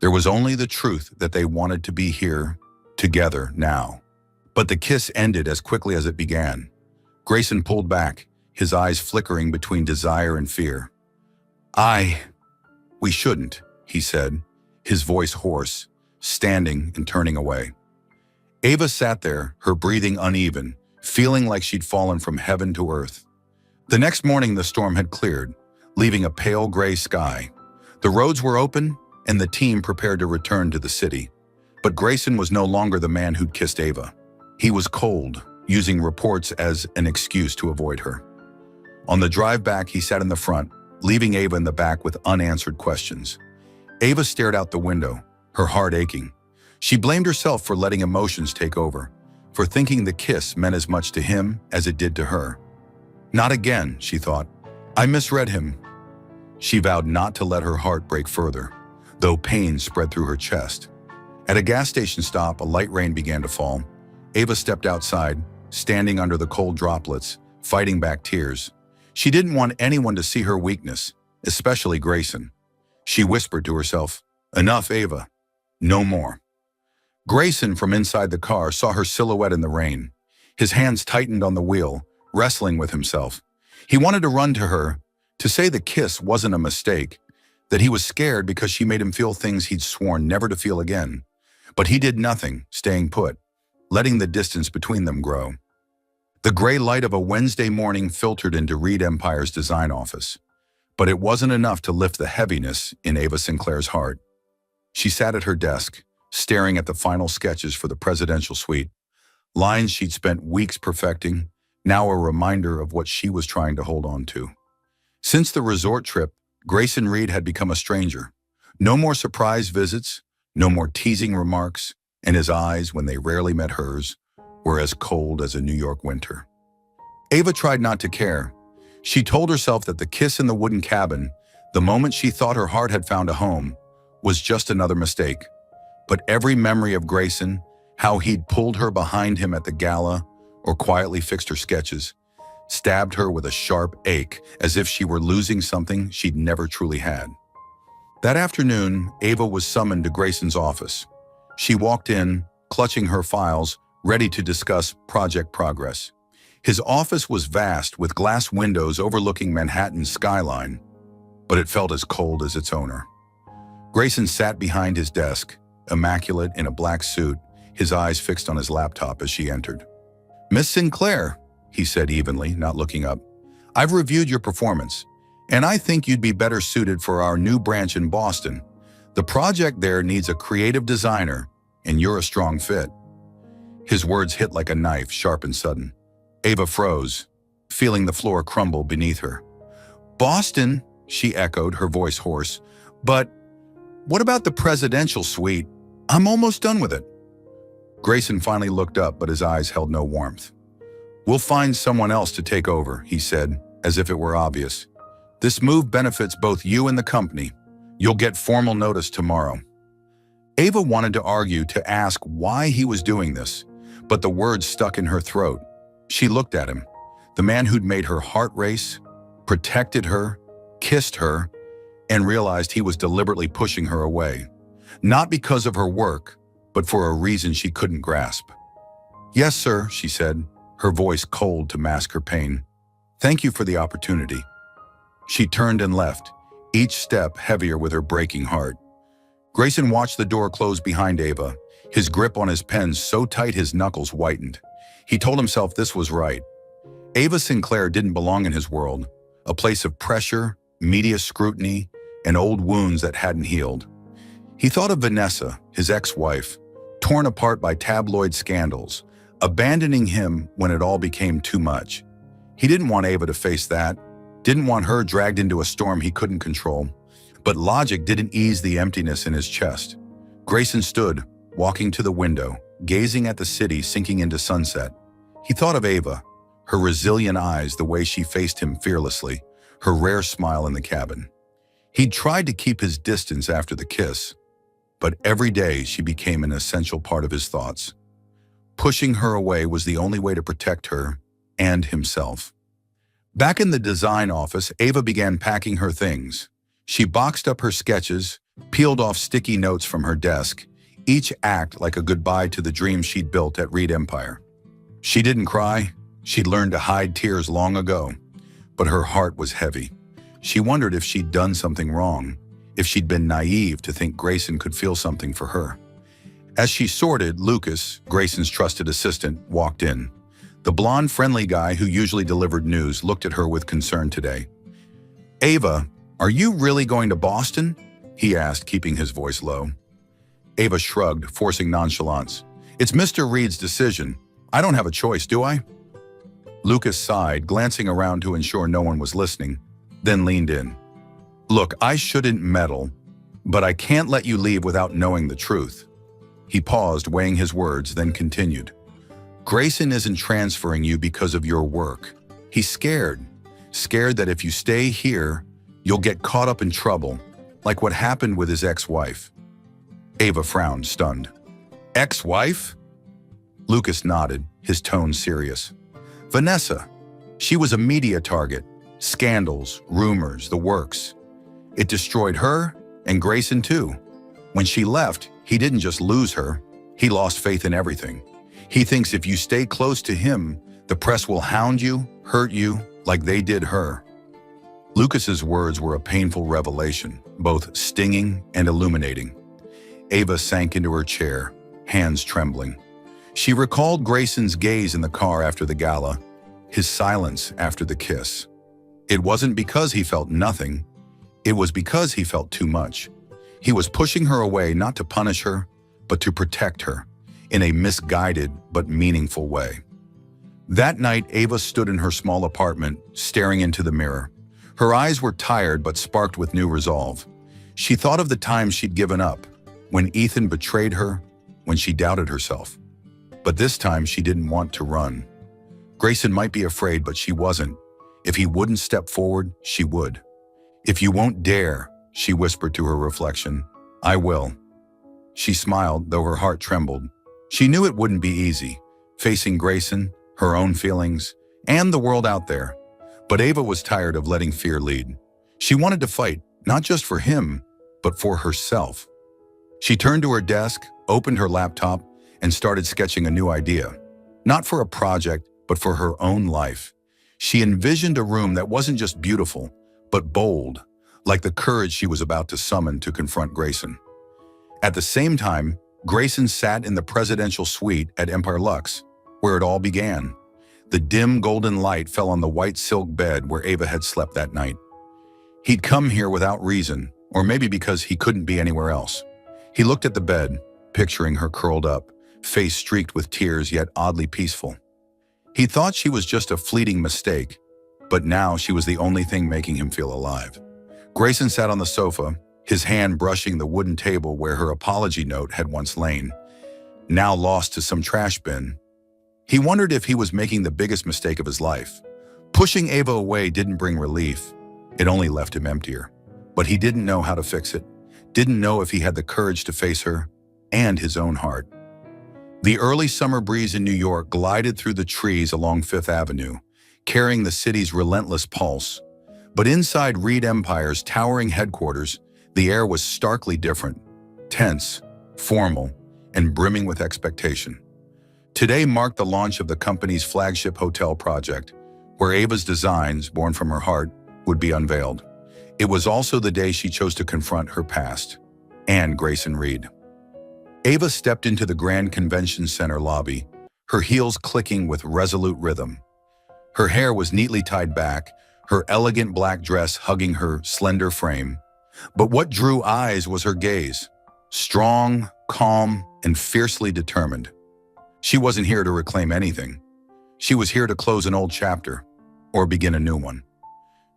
There was only the truth that they wanted to be here, together, now. But the kiss ended as quickly as it began. Grayson pulled back, his eyes flickering between desire and fear. We shouldn't," he said, his voice hoarse, standing and turning away. Ava sat there, her breathing uneven, feeling like she'd fallen from heaven to earth. The next morning the storm had cleared, leaving a pale gray sky. The roads were open, and the team prepared to return to the city. But Grayson was no longer the man who'd kissed Ava. He was cold, using reports as an excuse to avoid her. On the drive back, he sat in the front, leaving Ava in the back with unanswered questions. Ava stared out the window, her heart aching. She blamed herself for letting emotions take over, for thinking the kiss meant as much to him as it did to her. Not again, she thought. I misread him. She vowed not to let her heart break further, though pain spread through her chest. At a gas station stop, a light rain began to fall. Ava stepped outside, standing under the cold droplets, fighting back tears. She didn't want anyone to see her weakness, especially Grayson. She whispered to herself, "Enough, Ava. No more." Grayson, from inside the car, saw her silhouette in the rain. His hands tightened on the wheel, wrestling with himself. He wanted to run to her, to say the kiss wasn't a mistake, that he was scared because she made him feel things he'd sworn never to feel again. But he did nothing, staying put, letting the distance between them grow. The gray light of a Wednesday morning filtered into Reed Empire's design office. But it wasn't enough to lift the heaviness in Ava Sinclair's heart. She sat at her desk, staring at the final sketches for the presidential suite. Lines she'd spent weeks perfecting, now a reminder of what she was trying to hold on to. Since the resort trip, Grayson Reed had become a stranger. No more surprise visits, no more teasing remarks, and his eyes, when they rarely met hers, were as cold as a New York winter. Ava tried not to care. She told herself that the kiss in the wooden cabin, the moment she thought her heart had found a home, was just another mistake. But every memory of Grayson, how he'd pulled her behind him at the gala or quietly fixed her sketches, stabbed her with a sharp ache, as if she were losing something she'd never truly had. That afternoon, Ava was summoned to Grayson's office. She walked in, clutching her files, ready to discuss project progress. His office was vast, with glass windows overlooking Manhattan's skyline, but it felt as cold as its owner. Grayson sat behind his desk, immaculate in a black suit, his eyes fixed on his laptop as she entered. "Miss Sinclair," he said evenly, not looking up, "I've reviewed your performance, and I think you'd be better suited for our new branch in Boston. The project there needs a creative designer, and you're a strong fit." His words hit like a knife, sharp and sudden. Ava froze, feeling the floor crumble beneath her. "Boston," she echoed, her voice hoarse. "But what about the presidential suite? I'm almost done with it." Grayson finally looked up, but his eyes held no warmth. "We'll find someone else to take over," he said, as if it were obvious. "This move benefits both you and the company. You'll get formal notice tomorrow." Ava wanted to argue, to ask why he was doing this, but the words stuck in her throat. She looked at him, the man who'd made her heart race, protected her, kissed her, and realized he was deliberately pushing her away. Not because of her work, but for a reason she couldn't grasp. "Yes, sir," she said, her voice cold to mask her pain. "Thank you for the opportunity." She turned and left, each step heavier with her breaking heart. Grayson watched the door close behind Ava, his grip on his pen so tight his knuckles whitened. He told himself this was right. Ava Sinclair didn't belong in his world, a place of pressure, media scrutiny, and old wounds that hadn't healed. He thought of Vanessa, his ex-wife, torn apart by tabloid scandals, abandoning him when it all became too much. He didn't want Ava to face that, didn't want her dragged into a storm he couldn't control. But logic didn't ease the emptiness in his chest. Grayson stood, walking to the window, gazing at the city sinking into sunset. He thought of Ava, her resilient eyes, the way she faced him fearlessly, her rare smile in the cabin. He'd tried to keep his distance after the kiss, but every day she became an essential part of his thoughts. Pushing her away was the only way to protect her and himself. Back in the design office, Ava began packing her things. She boxed up her sketches, peeled off sticky notes from her desk, each act like a goodbye to the dream she'd built at Reed Empire. She didn't cry. She'd learned to hide tears long ago, but her heart was heavy. She wondered if she'd done something wrong, if she'd been naive to think Grayson could feel something for her. As she sorted, Lucas, Grayson's trusted assistant, walked in. The blonde, friendly guy who usually delivered news looked at her with concern today. "Ava, are you really going to Boston?" he asked, keeping his voice low. Ava shrugged, forcing nonchalance. "It's Mr. Reed's decision. I don't have a choice, do I?" Lucas sighed, glancing around to ensure no one was listening, then leaned in. "Look, I shouldn't meddle, but I can't let you leave without knowing the truth." He paused, weighing his words, then continued. "Grayson isn't transferring you because of your work. He's scared that if you stay here, you'll get caught up in trouble, like what happened with his ex-wife." Ava frowned, stunned. "Ex-wife?" Lucas nodded, his tone serious. "Vanessa. She was a media target. Scandals, rumors, the works. It destroyed her and Grayson too. When she left, he didn't just lose her, he lost faith in everything. He thinks if you stay close to him, the press will hound you, hurt you, like they did her." Lucas's words were a painful revelation, both stinging and illuminating. Ava sank into her chair, hands trembling. She recalled Grayson's gaze in the car after the gala, his silence after the kiss. It wasn't because he felt nothing, it was because he felt too much. He was pushing her away not to punish her, but to protect her, in a misguided but meaningful way. That night, Ava stood in her small apartment, staring into the mirror. Her eyes were tired but sparked with new resolve. She thought of the times she'd given up, when Ethan betrayed her, when she doubted herself. But this time she didn't want to run. Grayson might be afraid, but she wasn't. If he wouldn't step forward, she would. "If you won't dare," she whispered to her reflection, "I will." She smiled, though her heart trembled. She knew it wouldn't be easy, facing Grayson, her own feelings, and the world out there. But Ava was tired of letting fear lead. She wanted to fight, not just for him, but for herself. She turned to her desk, opened her laptop, and started sketching a new idea. Not for a project, but for her own life. She envisioned a room that wasn't just beautiful, but bold. like the courage she was about to summon to confront Grayson. At the same time, Grayson sat in the presidential suite at Empire Lux, where it all began. The dim golden light fell on the white silk bed where Ava had slept that night. He'd come here without reason, or maybe because he couldn't be anywhere else. He looked at the bed, picturing her curled up, face streaked with tears yet oddly peaceful. He thought she was just a fleeting mistake, but now she was the only thing making him feel alive. Grayson sat on the sofa, his hand brushing the wooden table where her apology note had once lain, now lost to some trash bin. He wondered if he was making the biggest mistake of his life. Pushing Ava away didn't bring relief. It only left him emptier. But he didn't know how to fix it, didn't know if he had the courage to face her and his own heart. The early summer breeze in New York glided through the trees along Fifth Avenue, carrying the city's relentless pulse. But inside Reed Empire's towering headquarters, the air was starkly different, tense, formal, and brimming with expectation. Today marked the launch of the company's flagship hotel project, where Ava's designs, born from her heart, would be unveiled. It was also the day she chose to confront her past, and Grayson Reed. Ava stepped into the Grand Convention Center lobby, her heels clicking with resolute rhythm. Her hair was neatly tied back, her elegant black dress hugging her slender frame. But what drew eyes was her gaze, strong, calm, and fiercely determined. She wasn't here to reclaim anything. She was here to close an old chapter, or begin a new one.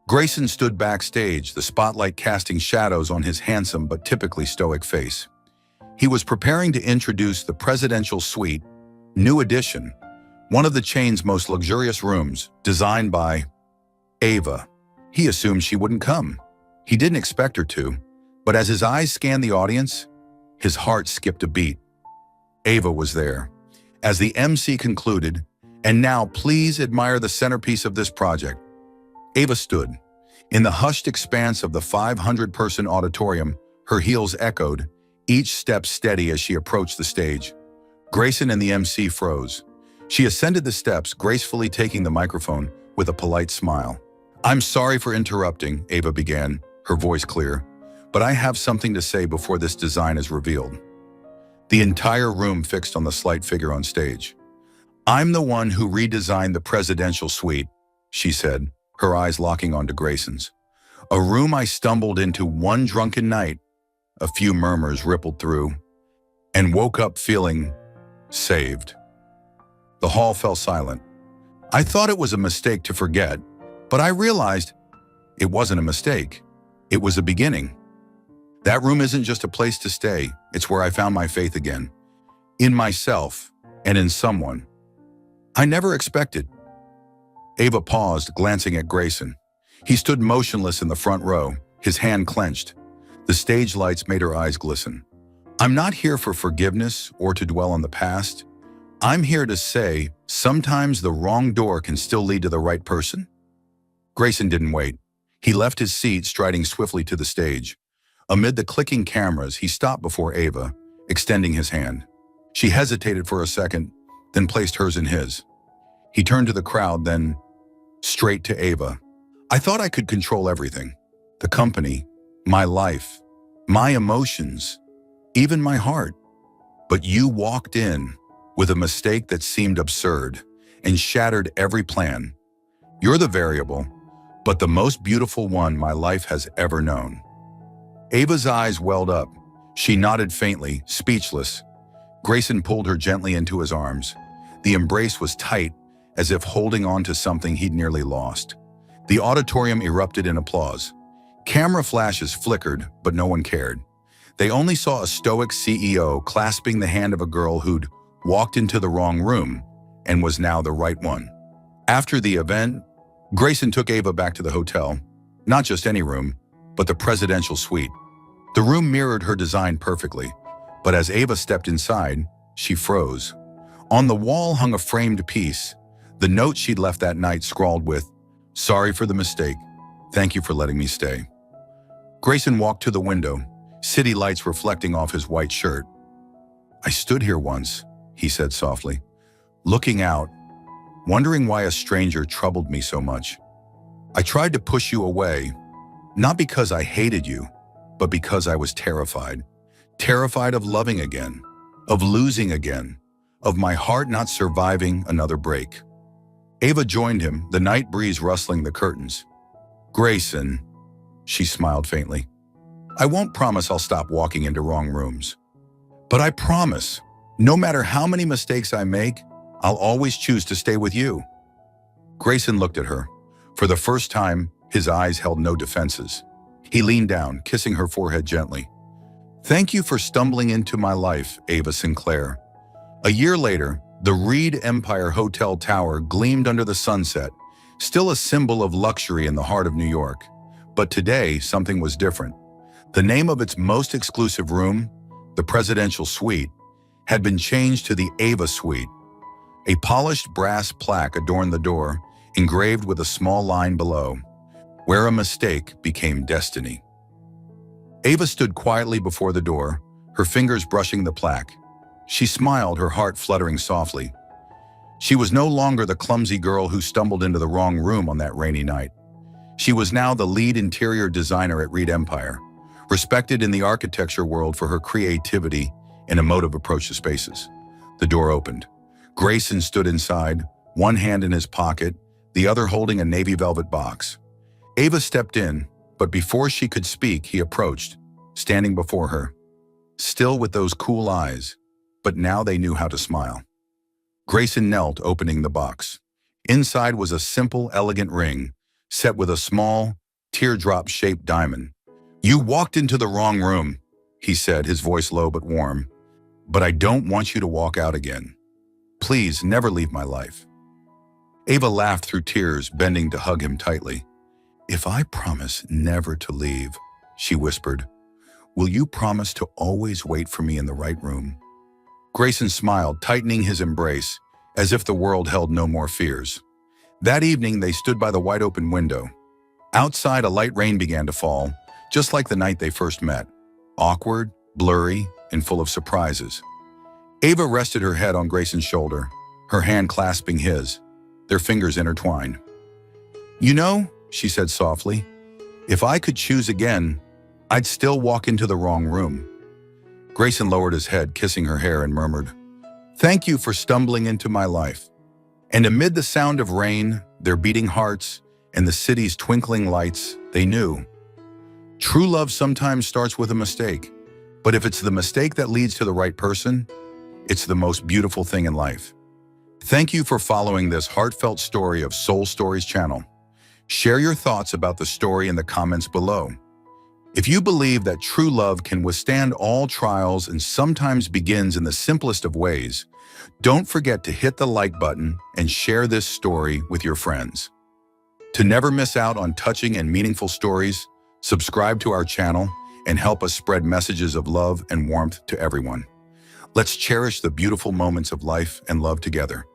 Grayson stood backstage, the spotlight casting shadows on his handsome but typically stoic face. He was preparing to introduce the presidential suite, new edition, one of the chain's most luxurious rooms, designed by Ava. He assumed she wouldn't come. He didn't expect her to, but as his eyes scanned the audience, his heart skipped a beat. Ava was there. As the MC concluded, "And now please admire the centerpiece of this project." Ava stood. In the hushed expanse of the 500-person auditorium, her heels echoed, each step steady as she approached the stage. Grayson and the MC froze. She ascended the steps, gracefully taking the microphone with a polite smile. "I'm sorry for interrupting," Ava began, her voice clear, "but I have something to say before this design is revealed." The entire room fixed on the slight figure on stage. "I'm the one who redesigned the presidential suite," she said, her eyes locking onto Grayson's. "A room I stumbled into one drunken night," a few murmurs rippled through, "and woke up feeling saved." The hall fell silent. "I thought it was a mistake to forget, but I realized it wasn't a mistake. It was a beginning. That room isn't just a place to stay, it's where I found my faith again. In myself, and in someone I never expected." Ava paused, glancing at Grayson. He stood motionless in the front row, his hand clenched. The stage lights made her eyes glisten. "I'm not here for forgiveness or to dwell on the past. I'm here to say, sometimes the wrong door can still lead to the right person." Grayson didn't wait. He left his seat, striding swiftly to the stage. Amid the clicking cameras, he stopped before Ava, extending his hand. She hesitated for a second, then placed hers in his. He turned to the crowd, then straight to Ava. "I thought I could control everything. The company, my life, my emotions, even my heart. But you walked in with a mistake that seemed absurd and shattered every plan. You're the variable, but the most beautiful one my life has ever known." Ava's eyes welled up. She nodded faintly, speechless. Grayson pulled her gently into his arms. The embrace was tight, as if holding on to something he'd nearly lost. The auditorium erupted in applause. Camera flashes flickered, but no one cared. They only saw a stoic CEO clasping the hand of a girl who'd walked into the wrong room and was now the right one. After the event, Grayson took Ava back to the hotel. Not just any room, but the presidential suite. The room mirrored her design perfectly, but as Ava stepped inside, she froze. On the wall hung a framed piece, the note she'd left that night scrawled with, "Sorry for the mistake. Thank you for letting me stay." Grayson walked to the window, city lights reflecting off his white shirt. "I stood here once," he said softly, "looking out, wondering why a stranger troubled me so much. I tried to push you away, Not because I hated you, but because I was terrified. Terrified of loving again, of losing again, of my heart not surviving another break. Ava joined him, the night breeze rustling the curtains. Grayson, she smiled faintly. I won't promise I'll stop walking into wrong rooms. But I promise, no matter how many mistakes I make, I'll always choose to stay with you. Grayson looked at her. For the first time, his eyes held no defenses. He leaned down, kissing her forehead gently. Thank you for stumbling into my life, Ava Sinclair. A year later, the Reed Empire Hotel Tower gleamed under the sunset, still a symbol of luxury in the heart of New York. But today, something was different. The name of its most exclusive room, the Presidential Suite, had been changed to the Ava Suite. A polished brass plaque adorned the door, engraved with a small line below, where a mistake became destiny. Ava stood quietly before the door, her fingers brushing the plaque. She smiled, her heart fluttering softly. She was no longer the clumsy girl who stumbled into the wrong room on that rainy night. She was now the lead interior designer at Reed Empire, respected in the architecture world for her creativity and emotive approach to spaces. The door opened. Grayson stood inside, one hand in his pocket, the other holding a navy velvet box. Ava stepped in, but before she could speak, he approached, standing before her, still with those cool eyes, but now they knew how to smile. Grayson knelt, opening the box. Inside was a simple, elegant ring, set with a small, teardrop-shaped diamond. You walked into the wrong room, he said, his voice low but warm. But I don't want you to walk out again. Please never leave my life. Ava laughed through tears, bending to hug him tightly. If I promise never to leave, she whispered, will you promise to always wait for me in the right room? Grayson smiled, tightening his embrace, as if the world held no more fears. That evening, they stood by the wide-open window. Outside, a light rain began to fall, just like the night they first met, awkward, blurry, and full of surprises. Ava rested her head on Grayson's shoulder, her hand clasping his, their fingers intertwined. You know, she said softly, if I could choose again, I'd still walk into the wrong room. Grayson lowered his head, kissing her hair, and murmured, Thank you for stumbling into my life. And amid the sound of rain, their beating hearts, and the city's twinkling lights, they knew. True love sometimes starts with a mistake, but if it's the mistake that leads to the right person, it's the most beautiful thing in life. Thank you for following this heartfelt story of Soul Stories channel. Share your thoughts about the story in the comments below. If you believe that true love can withstand all trials and sometimes begins in the simplest of ways, don't forget to hit the like button and share this story with your friends. To never miss out on touching and meaningful stories, subscribe to our channel and help us spread messages of love and warmth to everyone. Let's cherish the beautiful moments of life and love together.